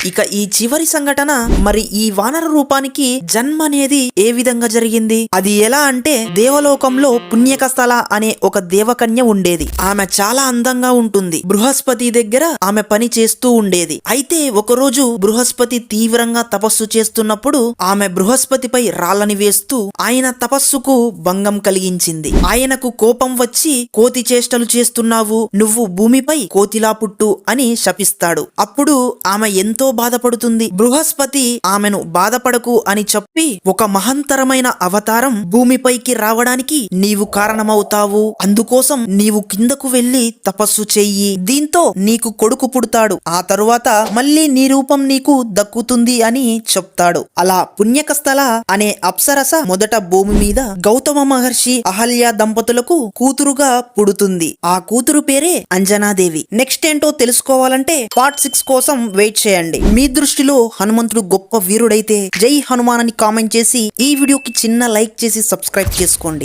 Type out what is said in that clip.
ఇక ఈ చివరి సంఘటన మరి ఈ వానర రూపానికి జన్మ అనేది ఏ విధంగా జరిగింది? అది ఎలా అంటే దేవలోకంలో పుణ్యకస్థల అనే ఒక దేవకన్య ఉండేది. ఆమె చాలా అందంగా ఉంటుంది. బృహస్పతి దగ్గర ఆమె పని చేస్తూ ఉండేది. అయితే ఒకరోజు బృహస్పతి తీవ్రంగా తపస్సు చేస్తున్నప్పుడు ఆమె బృహస్పతిపై రాళ్ళని వేస్తూ ఆయన తపస్సుకు భంగం కలిగించింది. ఆయనకు కోపం వచ్చి కోతి చేష్టలు చేస్తున్నావు, నువ్వు భూమిపై కోతిలా పుట్టు అని శపిస్తాడు. అప్పుడు ఆమె ఎంతో బాధపడుతుంది. బృహస్పతి ఆమెను బాధపడకు అని చెప్పి ఒక మహంతరమైన అవతారం భూమిపైకి రావడానికి నీవు కారణమవుతావు, అందుకోసం నీవు కిందకు వెళ్లి తపస్సు చెయ్యి, దీంతో నీకు కొడుకు పుడతాడు, ఆ తరువాత మళ్ళీ నీ రూపం నీకు దక్కుతుంది అని చెప్తాడు. అలా పుణ్యకస్థల అనే అప్సరస మొదట భూమి మీద గౌతమ మహర్షి అహల్య దంపతులకు కూతురుగా పుడుతుంది. ఆ కూతురు పేరే అంజనాదేవి. నెక్స్ట్ ఏంటో తెలుసుకోవాలంటే పార్ట్ 6 కోసం వెయిట్ చేయండి. మీ దృష్టిలో హనుమంతుడు గొప్ప వీరుడైతే జై హనుమాన్ అని కామెంట్ చేసి ఈ వీడియోకి చిన్న లైక్ చేసి సబ్స్క్రైబ్ చేసుకోండి.